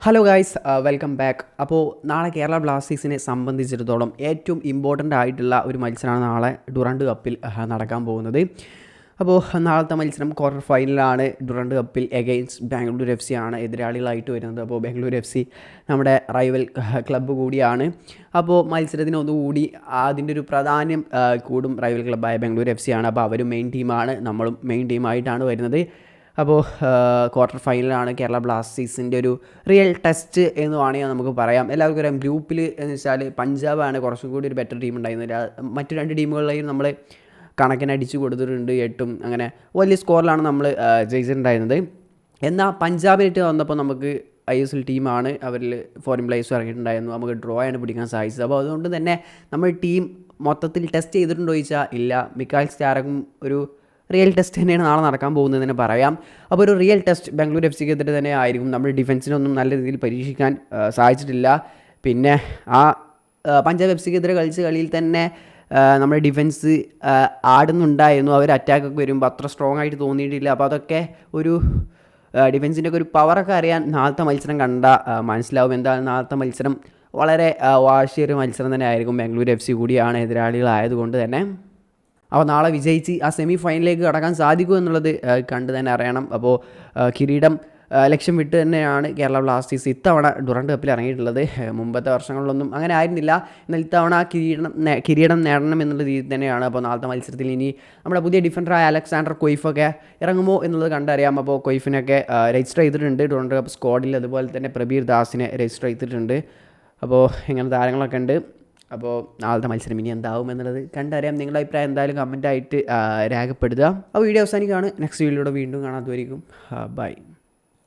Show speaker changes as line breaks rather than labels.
Hello guys, welcome back. അപ്പോൾ നാളെ കേരള ബ്ലാസ്റ്റേഴ്സിനെ സംബന്ധിച്ചിടത്തോളം ഏറ്റവും ഇമ്പോർട്ടൻ്റ് ആയിട്ടുള്ള ഒരു മത്സരമാണ് നാളെ ഡുറൻഡ് കപ്പിൽ നടക്കാൻ പോകുന്നത്. അപ്പോൾ നാളത്തെ മത്സരം ക്വാർട്ടർ ഫൈനലാണ്. ഡുറൻഡ് കപ്പിൽ എഗെയിൻസ്റ്റ് ബാംഗ്ലൂർ എഫ് സി ആണ് എതിരാളികളായിട്ട് വരുന്നത്. അപ്പോൾ ബാംഗ്ലൂർ എഫ് സി നമ്മുടെ റൈവൽ ക്ലബ്ബ് കൂടിയാണ്. അപ്പോൾ മത്സരത്തിന് ഒന്നുകൂടി അതിൻ്റെ ഒരു പ്രാധാന്യം കൂടും. റൈവൽ ക്ലബ്ബായ ബാംഗ്ലൂർ എഫ് സി ആണ്. അപ്പോൾ അവരും മെയിൻ ടീമാണ്, നമ്മളും മെയിൻ ടീമായിട്ടാണ് വരുന്നത്. അപ്പോൾ ക്വാർട്ടർ ഫൈനലാണ് കേരള ബ്ലാസ്റ്റേഴ്സിൻ്റെ ഒരു റിയൽ ടെസ്റ്റ് എന്ന് വേണമെങ്കിൽ നമുക്ക് പറയാം. എല്ലാവർക്കും അറിയാം, ഗ്രൂപ്പിൽ എന്ന് വെച്ചാൽ പഞ്ചാബാണ് കുറച്ചും കൂടി ഒരു ബെറ്റർ ടീം ഉണ്ടായിരുന്നില്ല. മറ്റു രണ്ട് ടീമുകളിലെയും നമ്മൾ കണക്കിന് അടിച്ചു കൊടുത്തിട്ടുണ്ട്, 8 അങ്ങനെ വലിയ സ്കോറിലാണ് നമ്മൾ ജയിച്ചിട്ടുണ്ടായിരുന്നത്. എന്നാൽ പഞ്ചാബിനായിട്ട് വന്നപ്പോൾ നമുക്ക് ISL ടീമാണ്, അവരിൽ ഫോറിൻ പ്ലേയേഴ്സും ഇറങ്ങിയിട്ടുണ്ടായിരുന്നു, നമുക്ക് ഡ്രോ ആണ് പിടിക്കാൻ സാധിച്ചത്. അപ്പോൾ അതുകൊണ്ട് തന്നെ നമ്മൾ ടീം മൊത്തത്തിൽ ടെസ്റ്റ് ചെയ്തിട്ടുണ്ടോ ചോദിച്ചാൽ ഇല്ല. മിക്കാൽ സ്റ്റാരക്കും ഒരു റിയൽ ടെസ്റ്റ് തന്നെയാണ് നാളെ നടക്കാൻ പോകുന്നതെന്ന് പറയാം. അപ്പോൾ ഒരു റിയൽ ടെസ്റ്റ് ബാംഗ്ലൂർ എഫ് സിക്കെതിരെ തന്നെ ആയിരിക്കും. നമ്മൾ ഡിഫൻസിനൊന്നും നല്ല രീതിയിൽ പരീക്ഷിക്കാൻ സാധിച്ചിട്ടില്ല. പിന്നെ പഞ്ചാബ് എഫ് സിക്കെതിരെ കളിച്ച കളിയിൽ തന്നെ നമ്മുടെ ഡിഫൻസ് ആടുന്നുണ്ടായിരുന്നു. അവർ അറ്റാക്കൊക്കെ വരുമ്പോൾ അത്ര സ്ട്രോങ് ആയിട്ട് തോന്നിയിട്ടില്ല. അപ്പോൾ അതൊക്കെ ഒരു ഡിഫൻസിൻ്റെ ഒക്കെ ഒരു പവറൊക്കെ അറിയാൻ നാളത്തെ മത്സരം കണ്ടാൽ മനസ്സിലാവും. എന്താണ് നാളത്തെ മത്സരം വളരെ വാശിയൊരു മത്സരം തന്നെ ആയിരിക്കും. ബാംഗ്ലൂർ എഫ് സി കൂടിയാണ് എതിരാളികളായതുകൊണ്ട് തന്നെ. അപ്പോൾ നാളെ വിജയിച്ച് ആ സെമി ഫൈനലിലേക്ക് കടക്കാൻ സാധിക്കുമോ എന്നുള്ളത് കണ്ട് തന്നെ അറിയണം. അപ്പോൾ കിരീടം ലക്ഷ്യം വിട്ട് തന്നെയാണ് കേരള ബ്ലാസ്റ്റേഴ്സ് ഇത്തവണ ഡുറൻഡ് കപ്പിൽ ഇറങ്ങിയിട്ടുള്ളത്. മുമ്പത്തെ വർഷങ്ങളിലൊന്നും അങ്ങനെ ആയിരുന്നില്ല. എന്നാൽ ഇത്തവണ കിരീടം നേടണം എന്നുള്ള രീതിയിൽ തന്നെയാണ്. അപ്പോൾ നാളത്തെ മത്സരത്തിൽ ഇനി നമ്മുടെ പുതിയ ഡിഫൻഡറായ അലക്സാണ്ടർ കൊയ്ഫൊക്കെ ഇറങ്ങുമോ എന്നുള്ളത് കണ്ടറിയാം. അപ്പോൾ കൊയ്ഫിനൊക്കെ രജിസ്റ്റർ ചെയ്തിട്ടുണ്ട് ഡുറൻഡ് കപ്പ് സ്ക്വാഡിൽ. അതുപോലെ തന്നെ പ്രബീർ ദാസിനെ രജിസ്റ്റർ ചെയ്തിട്ടുണ്ട്. അപ്പോൾ ഇങ്ങനെ താരങ്ങളൊക്കെ ഉണ്ട്. അപ്പോൾ നാളത്തെ മത്സരം ഇനി എന്താവും എന്നുള്ളത് കണ്ടറിയാം. നിങ്ങളുടെ അഭിപ്രായം എന്തായാലും കമൻറ്റായിട്ട് രേഖപ്പെടുത്തുക. അപ്പോൾ വീഡിയോ അവസാനിക്കുകയാണ്. നെക്സ്റ്റ് വീഡിയോയിലൂടെ വീണ്ടും കാണാത്തവരിക്കും. ബൈ.